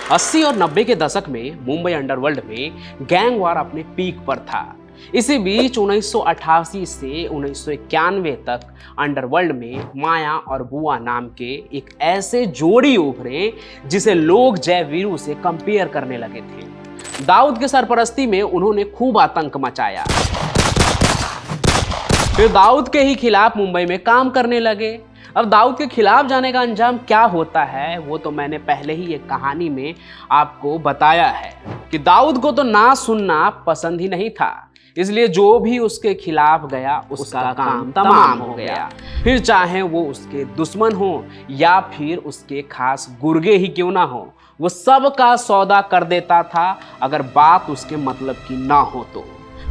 80 और 90 के दशक में मुंबई अंडरवर्ल्ड में गैंग वार अपने पीक पर था। इसी बीच 1988 से 1991 तक अंडरवर्ल्ड में माया और बुआ नाम के एक ऐसे जोड़ी उभरे जिसे लोग जय वीरू से कंपेयर करने लगे थे। दाऊद के सरपरस्ती में उन्होंने खूब आतंक मचाया। फिर दाऊद के ही खिलाफ मुंबई में काम करने लगे। अब दाऊद के खिलाफ जाने का अंजाम क्या होता है वो तो मैंने पहले ही एक कहानी में आपको बताया है कि दाऊद को तो ना सुनना पसंद ही नहीं था, इसलिए जो भी उसके खिलाफ गया उसका काम तमाम हो गया। फिर चाहे वो उसके दुश्मन हो या फिर उसके खास गुर्गे ही क्यों ना हो, वो सब का सौदा कर देता था अगर बात उसके मतलब की ना हो तो।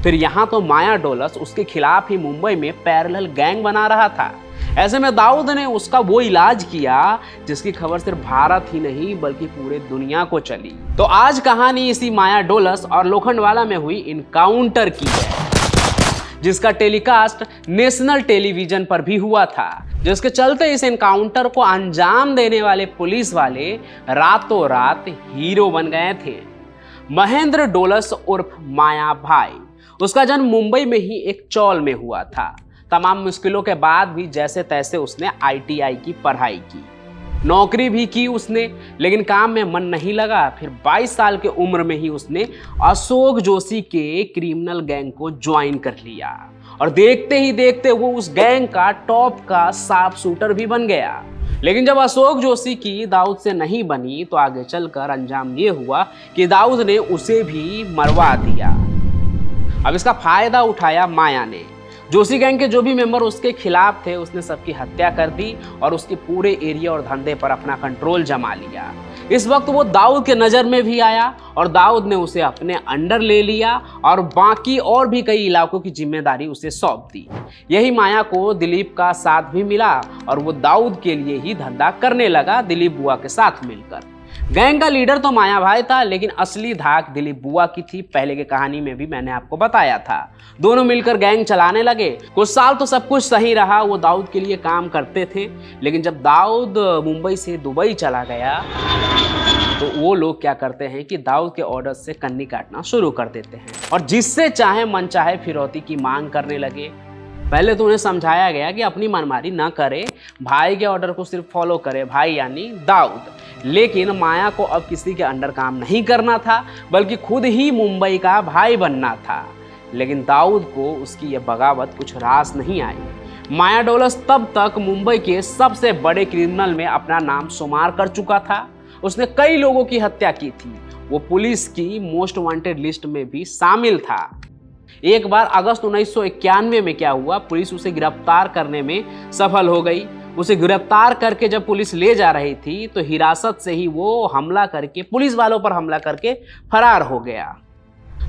फिर यहाँ तो माया डोलस उसके खिलाफ ही मुंबई में पैरेलल गैंग बना रहा था। ऐसे में दाऊद ने उसका वो इलाज किया जिसकी खबर सिर्फ भारत ही नहीं बल्कि पूरे दुनिया को चली। तो आज कहानी इसी माया डोलस और लोखंडवाला में हुई इनकाउंटर की है, जिसका टेलीकास्ट नेशनल टेलीविजन पर भी हुआ था, जिसके चलते इस एनकाउंटर को अंजाम देने वाले पुलिस वाले रातों रात हीरो बन गए थे। महेंद्र डोलस उर्फ माया भाई, उसका जन्म मुंबई में ही एक चौल में हुआ था। तमाम मुश्किलों के बाद भी जैसे तैसे उसने ITI की पढ़ाई की, नौकरी भी की उसने, लेकिन काम में मन नहीं लगा। फिर 22 साल के उम्र में ही उसने अशोक जोशी के क्रिमिनल गैंग को ज्वाइन कर लिया और देखते ही देखते वो उस गैंग का टॉप का शार्प शूटर भी बन गया। लेकिन जब अशोक जोशी की दाऊद से नहीं बनी तो आगे चलकर अंजाम ये हुआ कि दाऊद ने उसे भी मरवा दिया। अब इसका फायदा उठाया माया ने। जोशी गैंग के जो भी मेंबर उसके खिलाफ थे उसने सबकी हत्या कर दी और उसके पूरे एरिया और धंधे पर अपना कंट्रोल जमा लिया। इस वक्त वो दाऊद के नज़र में भी आया और दाऊद ने उसे अपने अंडर ले लिया और बाकी और भी कई इलाकों की जिम्मेदारी उसे सौंप दी। यही माया को दिलीप का साथ भी मिला और वो दाऊद के लिए ही धंधा करने लगा, दिलीप बुआ के साथ मिलकर। गैंग का लीडर तो माया भाई था, लेकिन असली धाक दिलीप बुआ की थी। पहले की कहानी में भी मैंने आपको बताया था। दोनों मिलकर गैंग चलाने लगे। कुछ साल तो सब कुछ सही रहा, वो दाऊद के लिए काम करते थे। लेकिन जब दाऊद मुंबई से दुबई चला गया तो वो लोग क्या करते हैं कि दाऊद के ऑर्डर से कन्नी काटना शुरू कर देते हैं और जिससे चाहे मन चाहे फिरौती की मांग करने लगे। पहले तो उन्हें समझाया गया कि अपनी मनमानी ना करे, भाई के ऑर्डर को सिर्फ फॉलो करे, भाई यानी दाऊद। लेकिन माया को अब किसी के अंडर काम नहीं करना था बल्कि खुद ही मुंबई का भाई बनना था। लेकिन दाऊद को उसकी यह बगावत कुछ रास नहीं आई। माया डोलस तब तक मुंबई के सबसे बड़े क्रिमिनल में अपना नाम शुमार कर चुका था। उसने कई लोगों की हत्या की थी। वो पुलिस की मोस्ट वांटेड लिस्ट में भी शामिल था। एक बार अगस्त 1991 में क्या हुआ, पुलिस उसे गिरफ्तार करने में सफल हो गई। उसे गिरफ्तार करके जब पुलिस ले जा रही थी तो हिरासत से ही वो हमला करके पुलिस वालों पर हमला करके फरार हो गया।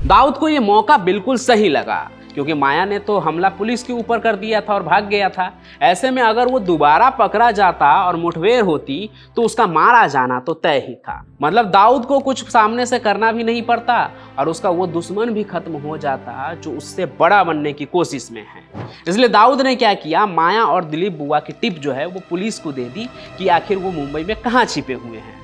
दाऊद को ये मौका बिल्कुल सही लगा क्योंकि माया ने तो हमला पुलिस के ऊपर कर दिया था और भाग गया था। ऐसे में अगर वो दोबारा पकड़ा जाता और मुठभेड़ होती तो उसका मारा जाना तो तय ही था। मतलब दाऊद को कुछ सामने से करना भी नहीं पड़ता और उसका वो दुश्मन भी खत्म हो जाता जो उससे बड़ा बनने की कोशिश में है। इसलिए दाऊद ने क्या किया, माया और दिलीप बुआ की टिप जो है वो पुलिस को दे दी कि आखिर वो मुंबई में कहाँ छिपे हुए हैं।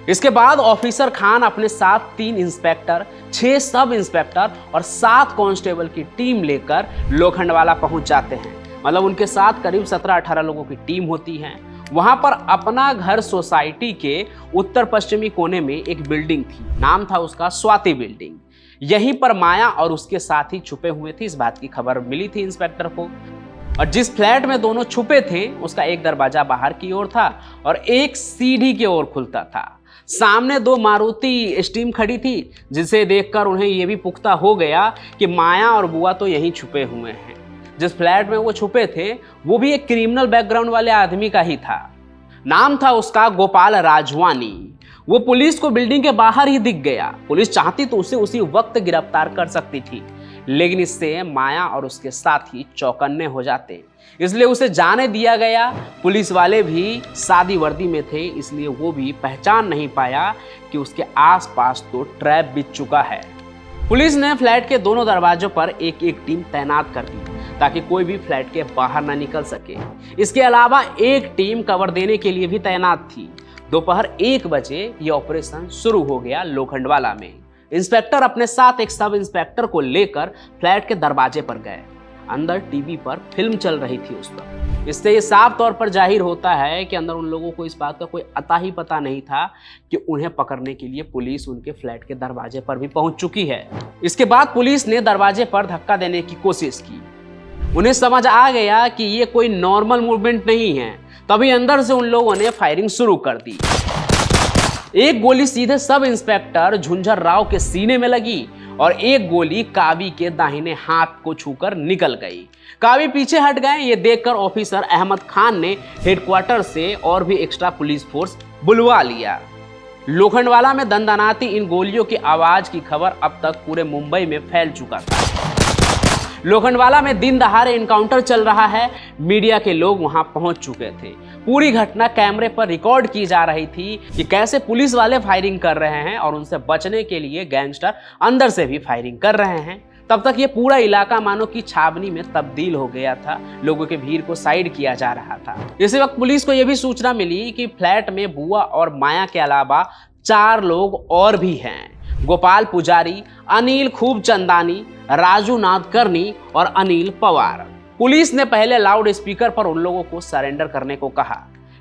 इसके बाद ऑफिसर खान अपने साथ 3 इंस्पेक्टर, 6 सब इंस्पेक्टर और 7 कांस्टेबल की टीम लेकर लोखंडवाला पहुंच जाते हैं। मतलब उनके साथ करीब 17-18 लोगों की टीम होती है। वहां पर अपना घर सोसाइटी के उत्तर पश्चिमी कोने में एक बिल्डिंग थी, नाम था उसका स्वाति बिल्डिंग। यहीं पर माया और उसके साथी छुपे हुए थे। इस बात की खबर मिली थी इंस्पेक्टर को। और जिस फ्लैट में दोनों छुपे थे उसका एक दरवाजा बाहर की ओर था और एक सीढ़ी की ओर खुलता था। सामने 2 मारुति स्टीम खड़ी थी जिसे देखकर उन्हें यह भी पुख्ता हो गया कि माया और बुआ तो यहीं छुपे हुए हैं। जिस फ्लैट में वो छुपे थे वो भी एक क्रिमिनल बैकग्राउंड वाले आदमी का ही था। नाम था उसका गोपाल राजवानी। वो पुलिस को बिल्डिंग के बाहर ही दिख गया। पुलिस चाहती तो उसे उसी वक्त गिरफ्तार कर सकती थी, लेकिन इससे माया और उसके साथी चौकन्ने हो जाते, इसलिए उसे जाने दिया गया। पुलिस वाले भी सादी वर्दी में थे, इसलिए वो भी पहचान नहीं पाया कि उसके आसपास तो ट्रैप बिछ चुका है। पुलिस ने फ्लैट के दोनों दरवाजों पर एक एक टीम तैनात कर दी ताकि कोई भी फ्लैट के बाहर ना निकल सके। इसके अलावा एक टीम कवर देने के लिए भी तैनात थी। दोपहर 1 बजे ये ऑपरेशन शुरू हो गया लोखंडवाला में। इंस्पेक्टर अपने साथ एक सब इंस्पेक्टर को लेकर फ्लैट के दरवाजे पर गए। अंदर टीवी पर फिल्म चल रही थी उस वक्त। इससे ये साफ तौर पर जाहिर होता है कि अंदर उन लोगों को इस बात का कोई अता ही पता नहीं था कि उन्हें पकड़ने के लिए पुलिस उनके फ्लैट के दरवाजे पर भी पहुंच चुकी है। इसके बाद पुलिस ने दरवाजे पर धक्का देने की कोशिश की। उन्हें समझ आ गया कि ये कोई नॉर्मल मूवमेंट नहीं है, तभी अंदर से उन लोगों ने फायरिंग शुरू कर दी। एक गोली सीधे सब इंस्पेक्टर झुंझर राव के सीने में लगी और एक गोली कावी के दाहिने हाथ को छूकर निकल गई। कावी पीछे हट गए। ये देखकर ऑफिसर अहमद खान ने हेडक्वार्टर से और भी एक्स्ट्रा पुलिस फोर्स बुलवा लिया। लोखंडवाला में दंदनाती इन गोलियों की आवाज की खबर अब तक पूरे मुंबई में फैल चुका था। लोखंडवाला में दिन दहाड़े इनकाउंटर चल रहा है। मीडिया के लोग वहां पहुंच चुके थे। पूरी घटना कैमरे पर रिकॉर्ड की जा रही थी कि कैसे पुलिस वाले फायरिंग कर रहे हैं और उनसे बचने के लिए गैंगस्टर अंदर से भी फायरिंग कर रहे हैं। तब तक ये पूरा इलाका मानो कि छावनी में तब्दील हो गया था। लोगों के भीड़ को साइड किया जा रहा था। इसी वक्त पुलिस को यह भी सूचना मिली कि फ्लैट में बुआ और माया के अलावा 4 लोग और भी हैं। गोपाल पुजारी, अनिल खूबचंदानी, राजू नादकर्णी और अनिल पवार। पुलिस ने पहले लाउड स्पीकर पर उन लोगों को सरेंडर करने को कहा,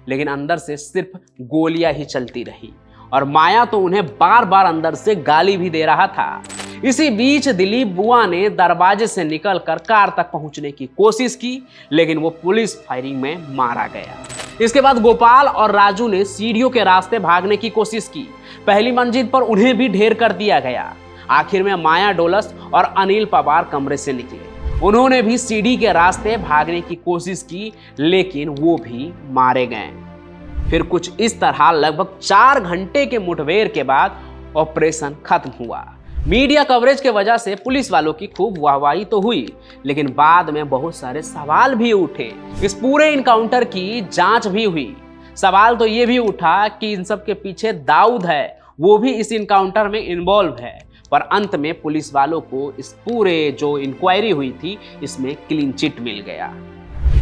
लेकिन अंदर से सिर्फ गोलियां ही चलती रही और माया तो उन्हें बार बार अंदर से गाली भी दे रहा था। इसी बीच दिलीप बुआ ने दरवाजे से निकलकर कार तक पहुंचने की कोशिश की, लेकिन वो पुलिस फायरिंग में मारा गया। इसके बाद गोपाल और राजू ने सीढ़ियों के रास्ते भागने की कोशिश की। पहली मंजिल पर उन्हें भी ढेर कर दिया गया। आखिर में माया डोलस और अनिल पवार कमरे से निकले। उन्होंने भी सीढ़ी के रास्ते भागने की कोशिश की, लेकिन वो भी मारे गए। फिर कुछ इस तरह लगभग 4 घंटे के मुठभेड़ के बाद ऑपरेशन खत्म हुआ। मीडिया कवरेज के वजह से पुलिस वालों की खूब वाहवाही तो हुई, लेकिन बाद में बहुत सारे सवाल भी उठे। इस पूरे इनकाउंटर की जांच भी हुई। सवाल तो ये भी उठा कि इन सब के पीछे दाऊद है, वो भी इस इनकाउंटर में इन्वॉल्व है। पर अंत में पुलिस वालों को इस पूरे जो इंक्वायरी हुई थी इसमें क्लीन चिट मिल गया।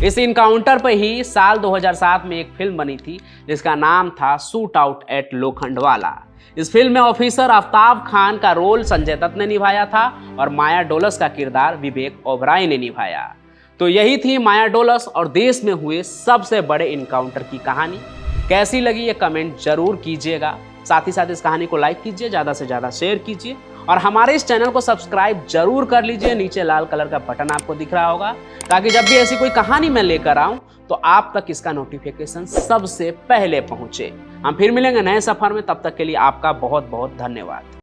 इस इनकाउंटर पर ही साल 2007 में एक फिल्म बनी थी जिसका नाम था शूट आउट एट लोखंडवाला। इस फिल्म में ऑफिसर आफ्ताब खान का रोल संजय दत्त ने निभाया था और माया डोलस का किरदार विवेक ओबराय ने निभाया। तो यही थी माया डोलस और देश में हुए सबसे बड़े इनकाउंटर की कहानी। कैसी लगी ये कमेंट जरूर कीजिएगा। साथ ही साथ इस कहानी को लाइक कीजिए, ज़्यादा से ज़्यादा शेयर कीजिए और हमारे इस चैनल को सब्सक्राइब जरूर कर लीजिए। नीचे लाल कलर का बटन आपको दिख रहा होगा, ताकि जब भी ऐसी कोई कहानी मैं लेकर आऊं तो आप तक इसका नोटिफिकेशन सबसे पहले पहुंचे। हम फिर मिलेंगे नए सफर में, तब तक के लिए आपका बहुत बहुत धन्यवाद।